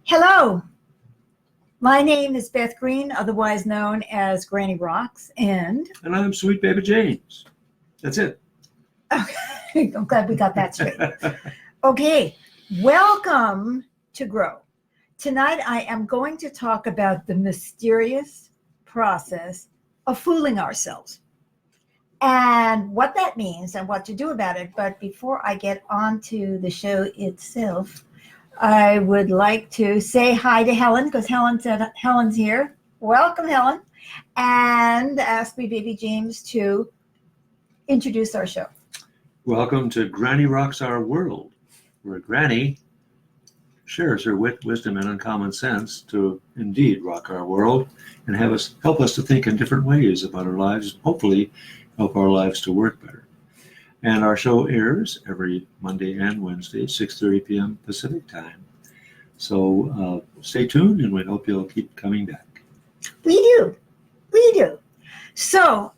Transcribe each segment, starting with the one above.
Hello, my name is Beth Green, otherwise known as Granny Rocks, and I'm Sweet Baby James. That's it. okay, I'm glad we got that straight. Okay, welcome to Grow. Tonight I am going to talk about the mysterious process of fooling ourselves and what that means and what to do about it. But before I get on to the show itself, I would like to say hi to Helen because Helen said Helen's here. Welcome, Helen. And ask me, Baby James, to introduce our show. Welcome to Granny Rocks Our World, where Granny shares her wit, wisdom, and uncommon sense to indeed rock our world and help us to think in different ways about our lives, hopefully help our lives to work better. And our show airs every Monday and Wednesday, 6:30 p.m. Pacific time. So stay tuned, and we hope you'll keep coming back. We do. So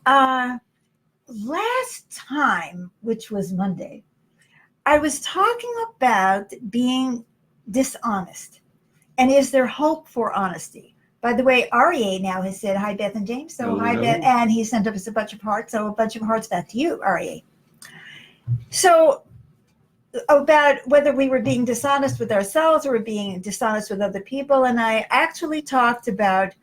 last time, which was Monday, I was talking about being dishonest. And is there hope for honesty? By the way, REA now has said, hi, Beth and James. So Hello. Hi, Beth. And he sent us a bunch of hearts. So a bunch of hearts back to you, REA. So about whether we were being dishonest with ourselves or being dishonest with other people. And I actually talked about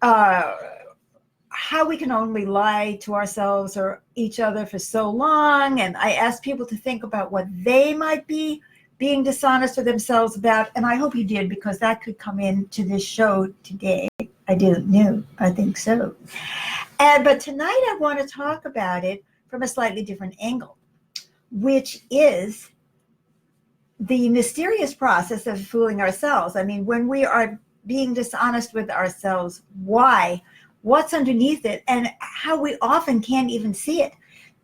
how we can only lie to ourselves or each other for so long. And I asked people to think about what they might be being dishonest with themselves about. And I hope you did, because that could come into this show today. I don't know. I think so. But tonight I want to talk about it from a slightly different angle, which is the mysterious process of fooling ourselves. I mean, when we are being dishonest with ourselves, why? What's underneath it? And how we often can't even see it.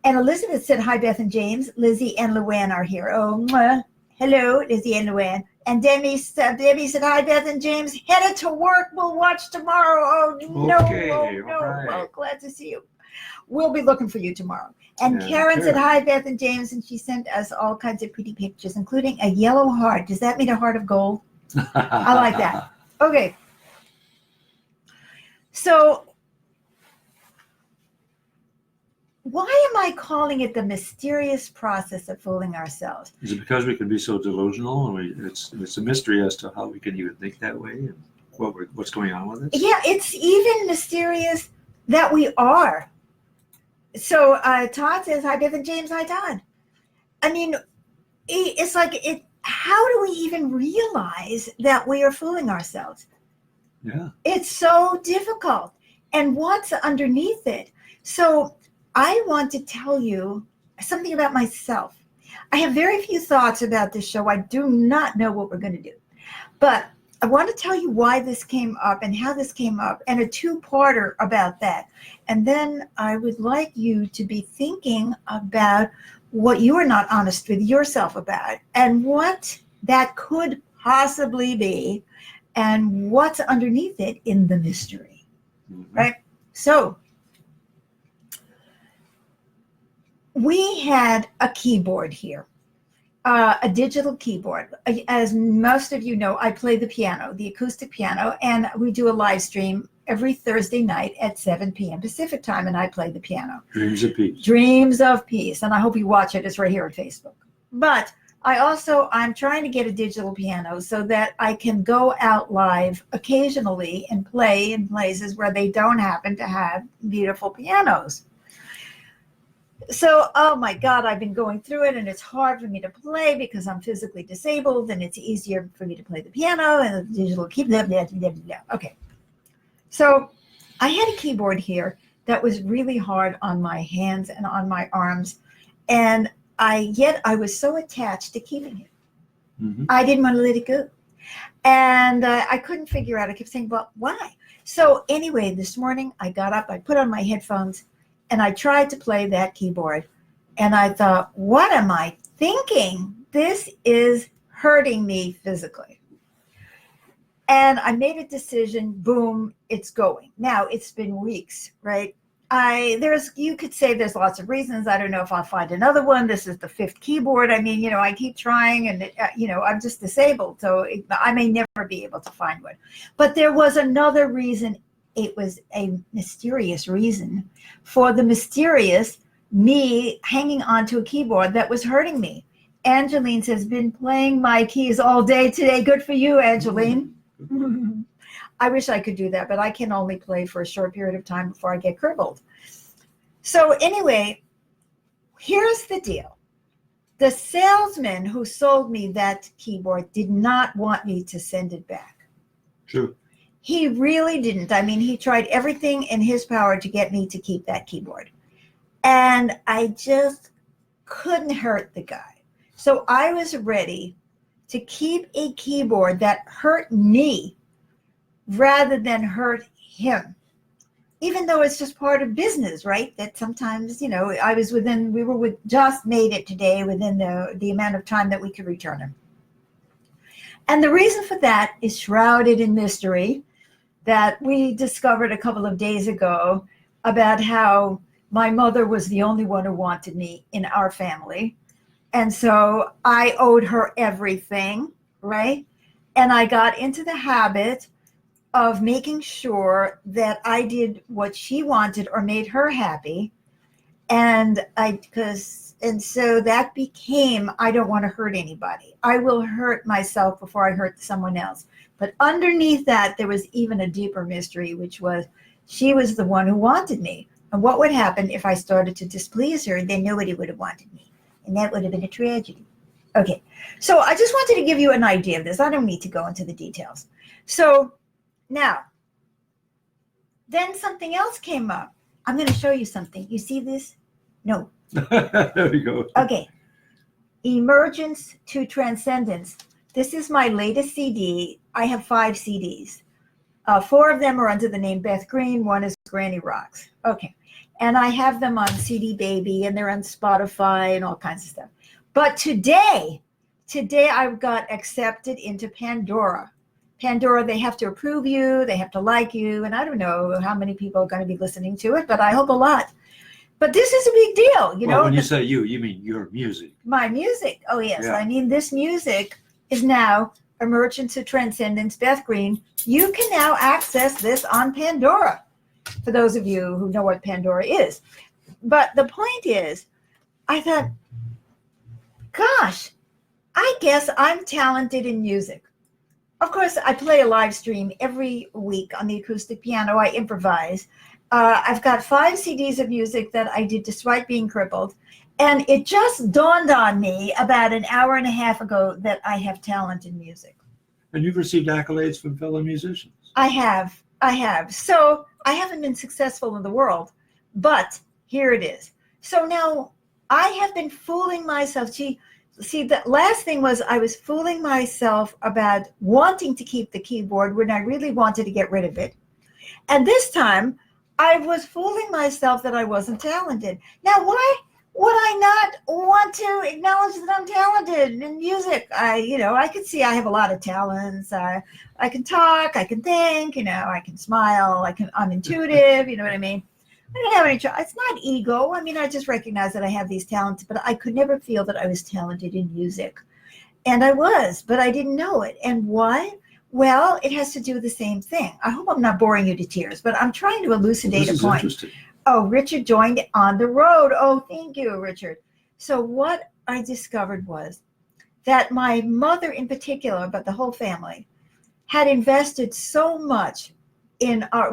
And Elizabeth said, hi, Beth and James. Lizzie and Luann are here. Oh, mwah. Hello, Lizzie and Luann. And Debbie said, hi, Beth and James. Headed to work. We'll watch tomorrow. Oh, no. Okay, Oh, no. right. Well, glad to see you. We'll be looking for you tomorrow. And Yeah, Karen sure. said, hi, Beth and James, and she sent us all kinds of pretty pictures, including a yellow heart. Does that mean a heart of gold? I like that. Okay. So why am I calling it the mysterious process of fooling ourselves? Is it because we can be so delusional, and it's a mystery as to how we can even think that way and what's going on with it? Yeah, it's even mysterious that we are. So Todd says, hi, Beth and James. Hi, Todd. I mean, it's like, how do we even realize that we are fooling ourselves? Yeah. It's so difficult. And what's underneath it? So I want to tell you something about myself. I have very few thoughts about this show. I do not know what we're going to do. But I want to tell you why this came up and how this came up, and a two-parter about that. And then I would like you to be thinking about what you are not honest with yourself about and what that could possibly be and what's underneath it in the mystery, right? So we had a keyboard here. A digital keyboard. As most of you know, I play the piano, the acoustic piano, and we do a live stream every Thursday night at 7 p.m. Pacific time, and I play the piano. Dreams of Peace. Dreams of Peace, and I hope you watch it. It's right here on Facebook. But I'm trying to get a digital piano so that I can go out live occasionally and play in places where they don't happen to have beautiful pianos. So, oh my God, I've been going through it, and it's hard for me to play because I'm physically disabled, and it's easier for me to play the piano and the digital keyboard. Okay. So I had a keyboard here that was really hard on my hands and on my arms. And yet I was so attached to keeping it. Mm-hmm. I didn't want to let it go. And I couldn't figure out, I kept saying, well, why? So anyway, this morning I got up, I put on my headphones, and I tried to play that keyboard. And I thought, what am I thinking? This is hurting me physically. And I made a decision, boom, it's going. Now, it's been weeks, right? you could say there's lots of reasons. I don't know if I'll find another one. This is the fifth keyboard. I mean, I keep trying, and I'm just disabled, so I may never be able to find one. But there was another reason. It was a mysterious reason for the mysterious me hanging onto a keyboard that was hurting me. Angeline says, been playing my keys all day today. Good for you, Angeline. I wish I could do that, but I can only play for a short period of time before I get crippled. So anyway, here's the deal. The salesman who sold me that keyboard did not want me to send it back. True. He really didn't. I mean, he tried everything in his power to get me to keep that keyboard. And I just couldn't hurt the guy. So I was ready to keep a keyboard that hurt me rather than hurt him, even though it's just part of business, right? That sometimes, we just made it today within the amount of time that we could return him. And the reason for that is shrouded in mystery that we discovered a couple of days ago about how my mother was the only one who wanted me in our family. And so I owed her everything, right? And I got into the habit of making sure that I did what she wanted or made her happy. And so that became, I don't want to hurt anybody. I will hurt myself before I hurt someone else. But underneath that, there was even a deeper mystery, which was she was the one who wanted me. And what would happen if I started to displease her? Then nobody would have wanted me. And that would have been a tragedy. Okay, so I just wanted to give you an idea of this. I don't need to go into the details. So now, then something else came up. I'm going to show you something. You see this? No. There we go. Okay. Emergence to Transcendence. This is my latest CD. I have 5 CDs. 4 of them are under the name Beth Green. 1 is Granny Rocks. Okay. And I have them on CD Baby, and they're on Spotify and all kinds of stuff. But today I got accepted into Pandora. Pandora, they have to approve you, they have to like you, and I don't know how many people are going to be listening to it, but I hope a lot. But this is a big deal, Well, when you say you mean your music. My music. Oh, yes. Yeah. I mean, this music is now Emergence to Transcendence, Beth Green. You can now access this on Pandora, for those of you who know what Pandora is. But the point is, I thought, gosh, I guess I'm talented in music. Of course, I play a live stream every week on the acoustic piano. I improvise. I've got 5 CDs of music that I did despite being crippled. And it just dawned on me about an hour and a half ago that I have talent in music. And you've received accolades from fellow musicians. I have. So I haven't been successful in the world, but here it is. So now I have been fooling myself. See, the last thing was I was fooling myself about wanting to keep the keyboard when I really wanted to get rid of it. And this time I was fooling myself that I wasn't talented. Now, why would I not want to acknowledge that I'm talented in music? I could see I have a lot of talents. I can talk, I can think, I can smile, I'm intuitive, you know what I mean? I don't have any it's not ego. I mean, I just recognize that I have these talents, but I could never feel that I was talented in music. And I was, but I didn't know it. And why? Well, it has to do with the same thing. I hope I'm not boring you to tears, but I'm trying to elucidate a point. Interesting. Oh, Richard joined on the road. Oh, thank you, Richard. So what I discovered was that my mother in particular, but the whole family, had invested so much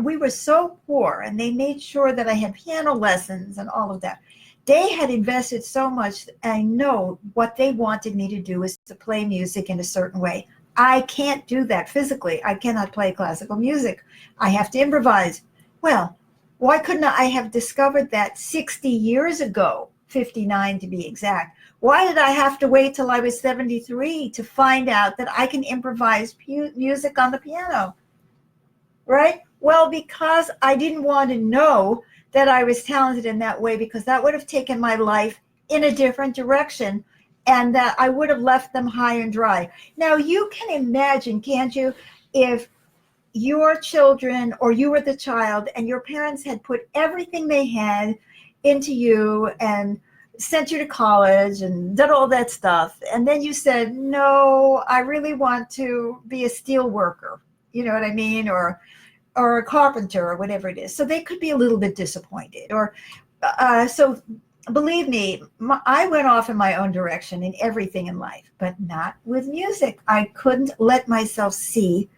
we were so poor, and they made sure that I had piano lessons and all of that. They had invested so much. I know what they wanted me to do is to play music in a certain way. I can't do that physically. I cannot play classical music. I have to improvise. Well, why couldn't I have discovered that 60 years ago, 59 to be exact? Why did I have to wait till I was 73 to find out that I can improvise music on the piano? Right? Well, because I didn't want to know that I was talented in that way, because that would have taken my life in a different direction, and that I would have left them high and dry. Now, you can imagine, can't you, if your children, or you were the child, and your parents had put everything they had into you and sent you to college and did all that stuff, and then you said, no, I really want to be a steel worker, you know what I mean, or a carpenter, or whatever it is. So they could be a little bit disappointed. Or so believe me, I went off in my own direction in everything in life, but not with music. I couldn't let myself see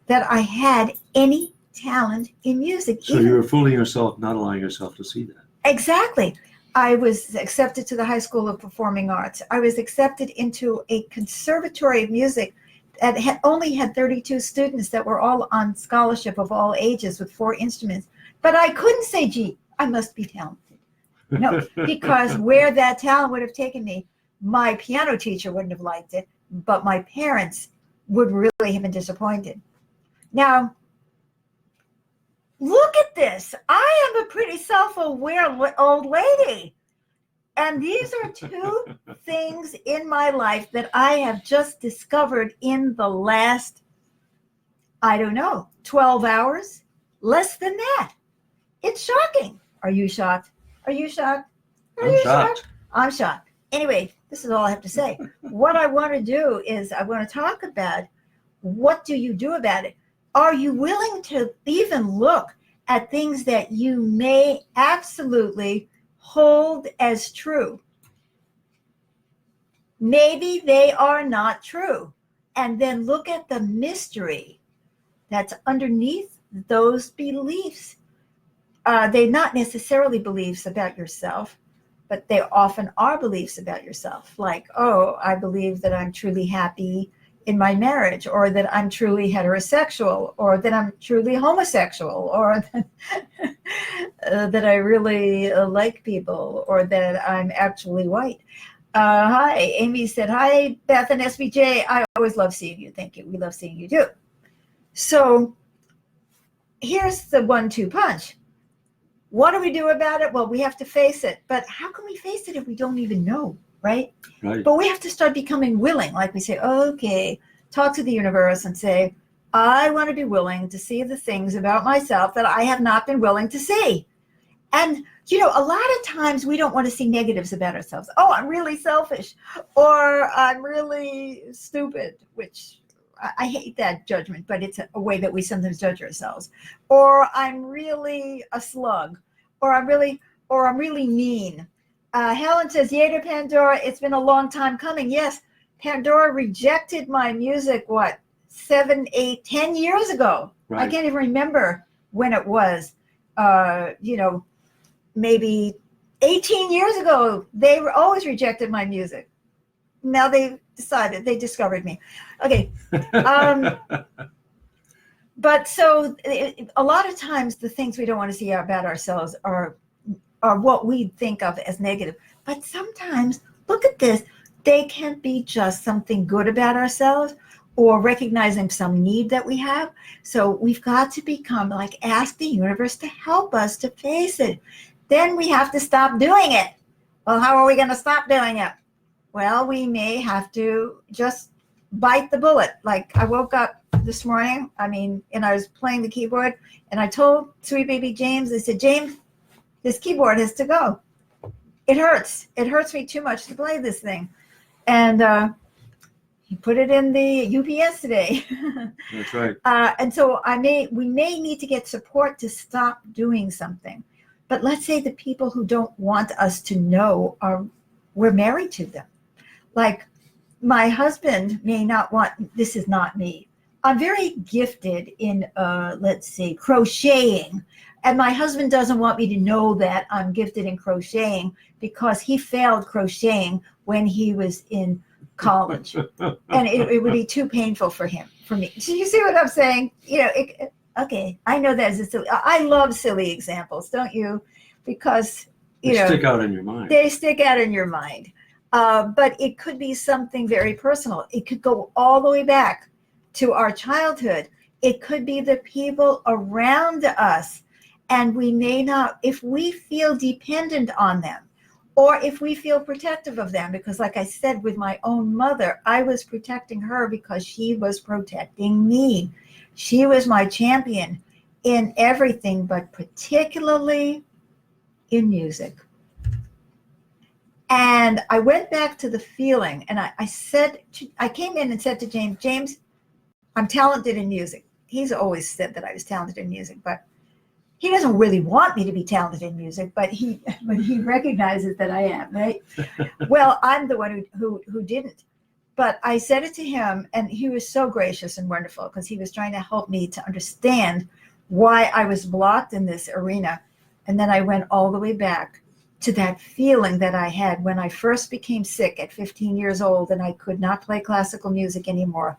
that I had any talent in music. So you were fooling yourself, not allowing yourself to see that. Exactly. I was accepted to the High School of Performing Arts. I was accepted into a conservatory of music that only had 32 students that were all on scholarship of all ages with 4 instruments. But I couldn't say, gee, I must be talented. No, because where that talent would have taken me, my piano teacher wouldn't have liked it, but my parents would really have been disappointed. Now, look at this. I am a pretty self-aware old lady. And these are 2 things in my life that I have just discovered in the last, I don't know, 12 hours, less than that. It's shocking. Are you shocked? Are you shocked? Are you shocked? I'm shocked. Anyway, this is all I have to say. What I want to do is I want to talk about, what do you do about it? Are you willing to even look at things that you may absolutely hold as true? Maybe they are not true. And then look at the mystery that's underneath those beliefs. They're not necessarily beliefs about yourself, but they often are beliefs about yourself. Like, oh, I believe that I'm truly happy in my marriage, or that I'm truly heterosexual, or that I'm truly homosexual, or that I really like people, or that I'm actually white. Hi, Amy said, hi, Beth and SBJ. I always love seeing you. Thank you. We love seeing you too. So here's the 1-2 punch. What do we do about it? Well, we have to face it. But how can we face it if we don't even know, right? Right. But we have to start becoming willing. Like we say, okay, talk to the universe and say, I want to be willing to see the things about myself that I have not been willing to see. And, you know, a lot of times we don't want to see negatives about ourselves. Oh, I'm really selfish, or I'm really stupid, which I hate that judgment, but it's a way that we sometimes judge ourselves. Or I'm really a slug, or I'm really mean. Helen says, yay to Pandora. It's been a long time coming. Yes, Pandora rejected my music, 7, 8, 10 years ago. Right. I can't even remember when it was. Maybe 18 years ago, they always rejected my music. Now they discovered me. Okay. But so a lot of times the things we don't want to see about ourselves are what we think of as negative. But sometimes, look at this, they can be just something good about ourselves, or recognizing some need that we have. So we've got to become ask the universe to help us to face it. Then we have to stop doing it. Well, how are we going to stop doing it? Well, we may have to just bite the bullet. Like, I woke up this morning, and I was playing the keyboard, and I told sweet baby James, I said, James, this keyboard has to go. It hurts. It hurts me too much to play this thing. And he put it in the UPS today. That's right. And so we may need to get support to stop doing something. But let's say the people who don't want us to know we're married to them. Like, my husband may not want, this is not me. I'm very gifted in, crocheting. And my husband doesn't want me to know that I'm gifted in crocheting because he failed crocheting when he was in college. And it would be too painful for me. So you see what I'm saying? Okay, I know that is a silly. I love silly examples, don't you? Because they stick out in your mind. They stick out in your mind. But it could be something very personal. It could go all the way back to our childhood. It could be the people around us, and we may not, if we feel dependent on them, or if we feel protective of them, because like I said, with my own mother, I was protecting her because she was protecting me. She was my champion in everything, but particularly in music. And I went back to the feeling, and I came in and said to James, I'm talented in music. He's always said that I was talented in music, but he doesn't really want me to be talented in music, but he recognizes that I am, right? Well, I'm the one who didn't. But I said it to him, and he was so gracious and wonderful, because he was trying to help me to understand why I was blocked in this arena. And then I went all the way back to that feeling that I had when I first became sick at 15 years old and I could not play classical music anymore.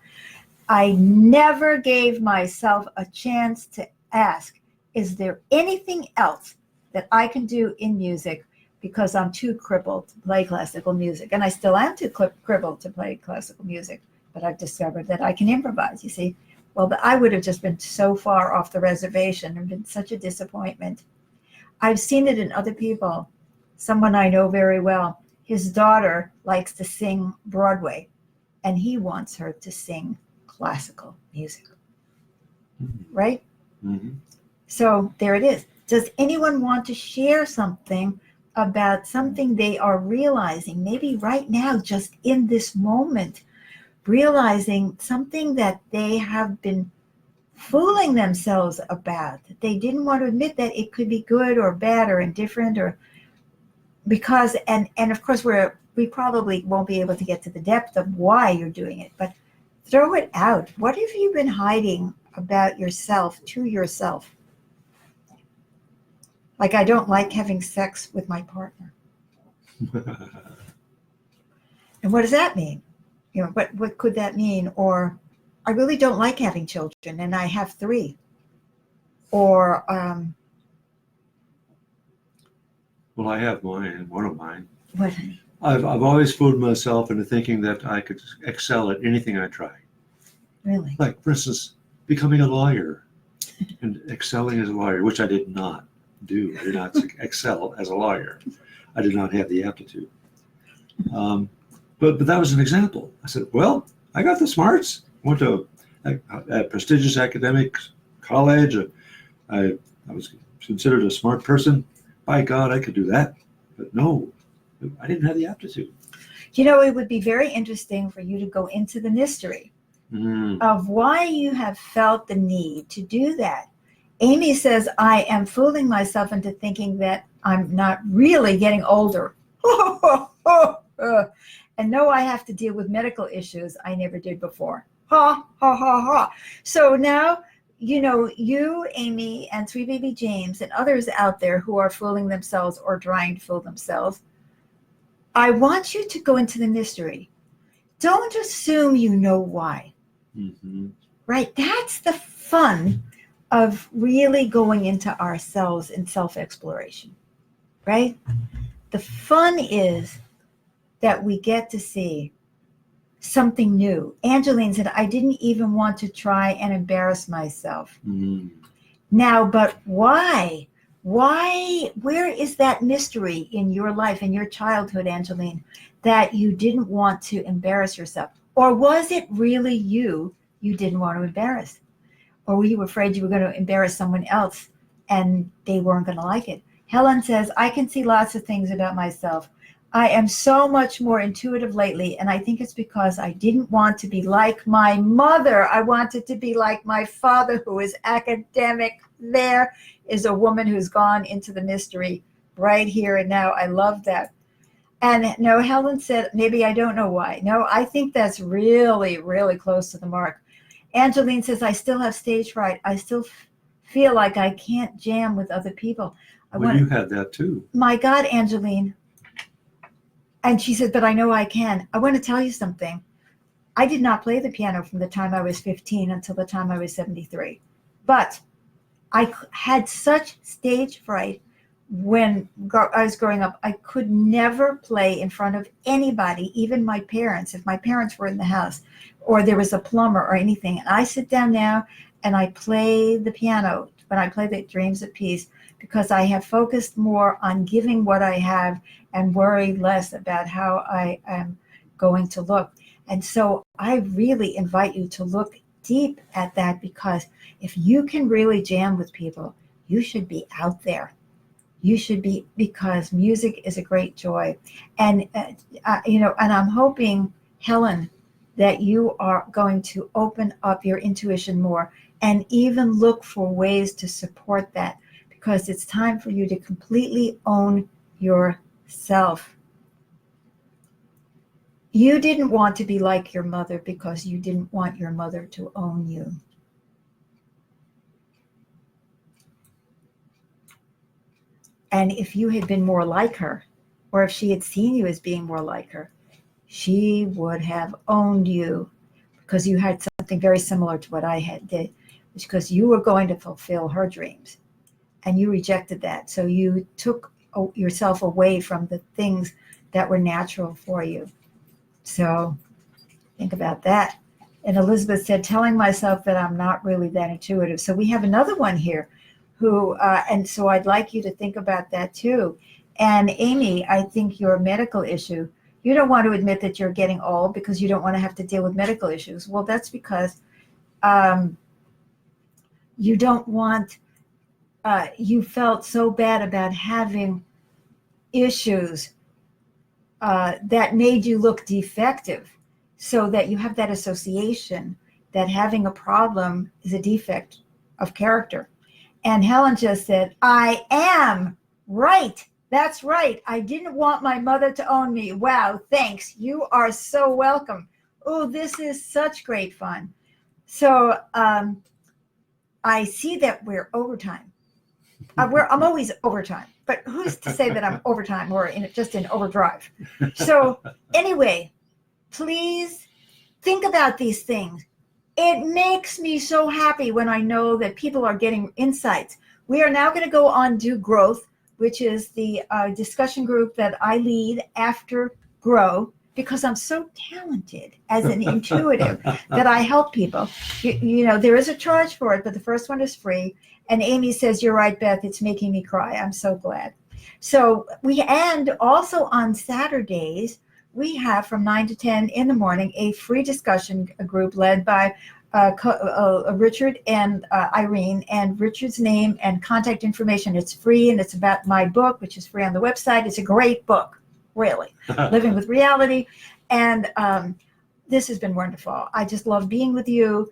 I never gave myself a chance to ask, is there anything else that I can do in music, because I'm too crippled to play classical music. And I still am too crippled to play classical music, but I've discovered that I can improvise, you see. Well, I would have just been so far off the reservation and been such a disappointment. I've seen it in other people. Someone I know very well, his daughter likes to sing Broadway, and he wants her to sing classical music, right? Mm-hmm. So there it is. Does anyone want to share something about something they are realizing, maybe right now, just in this moment, realizing something that they have been fooling themselves about, that they didn't want to admit that it could be good or bad or indifferent, or because, and of course we probably won't be able to get to the depth of why you're doing it, but throw it out. What have you been hiding about yourself to yourself? Like, I don't like having sex with my partner. And what does that mean? You know, what could that mean? Or I really don't like having children, and I have 3. Or Well, I have mine, one of mine. what? I've always fooled myself into thinking that I could excel at anything I try. Really? Like, for instance, becoming a lawyer and excelling as a lawyer, which I did not do. I did not excel as a lawyer. I did not have the aptitude. But that was an example. I said, well, I got the smarts. Went to a prestigious academic college. I was considered a smart person. By God, I could do that. But no, I didn't have the aptitude. You know, it would be very interesting for you to go into the mystery of why you have felt the need to do that. Amy says, I am fooling myself into thinking that I'm not really getting older. And no, I have to deal with medical issues I never did before. Ha, ha, ha, ha. So now, you know, you, Amy, and Sweet Baby James, and others out there who are fooling themselves or trying to fool themselves, I want you to go into the mystery. Don't assume you know why. Mm-hmm. Right? That's the fun of really going into ourselves in self-exploration, right? The fun is that we get to see something new. Angeline said, I didn't even want to try and embarrass myself. Mm-hmm. Now, but why? Why? Where is that mystery in your life, in your childhood, Angeline, that you didn't want to embarrass yourself? Or was it really you didn't want to embarrass? Or were you afraid you were going to embarrass someone else and they weren't going to like it? Helen says, I can see lots of things about myself. I am so much more intuitive lately, and I think it's because I didn't want to be like my mother. I wanted to be like my father, who is academic. There is a woman who's gone into the mystery right here and now. I love that. And no, Helen said, maybe I don't know why. No, I think that's really, really close to the mark. Angeline says, I still have stage fright. I still feel like I can't jam with other people. You had that too. My God, Angeline. And she said, but I know I can. I want to tell you something. I did not play the piano from the time I was 15 until the time I was 73. But I had such stage fright when I was growing up. I could never play in front of anybody, even my parents, if my parents were in the house or there was a plumber or anything. And I sit down now and I play the piano when I play the Dreams of Peace, because I have focused more on giving what I have and worry less about how I am going to look. And so I really invite you to look deep at that, because if you can really jam with people, you should be out there. You should be, because music is a great joy. And, and I'm hoping, Helen, that you are going to open up your intuition more and even look for ways to support that, because it's time for you to completely own yourself. You didn't want to be like your mother because you didn't want your mother to own you. And if you had been more like her, or if she had seen you as being more like her, she would have owned you, because you had something very similar to what I did, because you were going to fulfill her dreams and you rejected that. So you took yourself away from the things that were natural for you. So think about that. And Elizabeth said, telling myself that I'm not really that intuitive. So we have another one here who, and so I'd like you to think about that too. And Amy, I think your medical issue, you don't want to admit that you're getting old because you don't want to have to deal with medical issues. Well, that's because you don't want, you felt so bad about having issues that made you look defective, so that you have that association that having a problem is a defect of character. And Helen just said, I am right. That's right. I didn't want my mother to own me. Wow, thanks. You are so welcome. Oh, this is such great fun. So I see that we're overtime. I'm always overtime, but who's to say that I'm overtime or just in overdrive? So anyway, please think about these things. It makes me so happy when I know that people are getting insights. We are now going to go on Do Growth, which is the discussion group that I lead after Grow, because I'm so talented as an intuitive that I help people. You know, there is a charge for it, but the first one is free. And Amy says, you're right, Beth, it's making me cry. I'm so glad. So and also on Saturdays, we have from 9 to 10 in the morning a free discussion group led by Richard and Irene, and Richard's name and contact information. It's free, and it's about my book, which is free on the website. It's a great book, really, Living with Reality. And this has been wonderful. I just love being with you.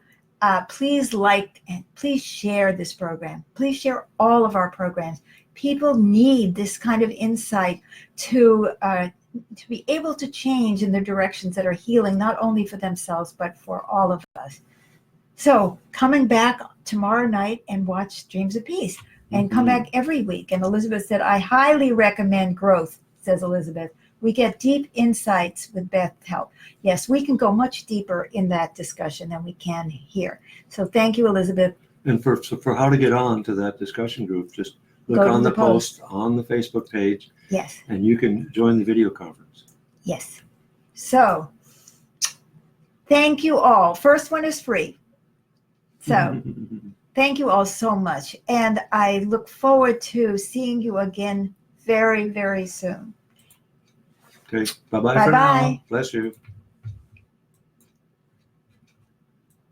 Please like and please share this program. Please share all of our programs. People need this kind of insight to be able to change in the directions that are healing, not only for themselves, but for all of us. So coming back tomorrow night and watch Dreams of Peace, and come back every week. And Elizabeth said, I highly recommend Growth, says Elizabeth. We get deep insights with Beth's help. Yes, we can go much deeper in that discussion than we can here. So thank you, Elizabeth. And for how to get on to that discussion group, just look on the post on the Facebook page. Yes. And you can join the video conference. Yes. So thank you all. First one is free. So thank you all so much. And I look forward to seeing you again very, very soon. Okay. Bye-bye for now. Bless you.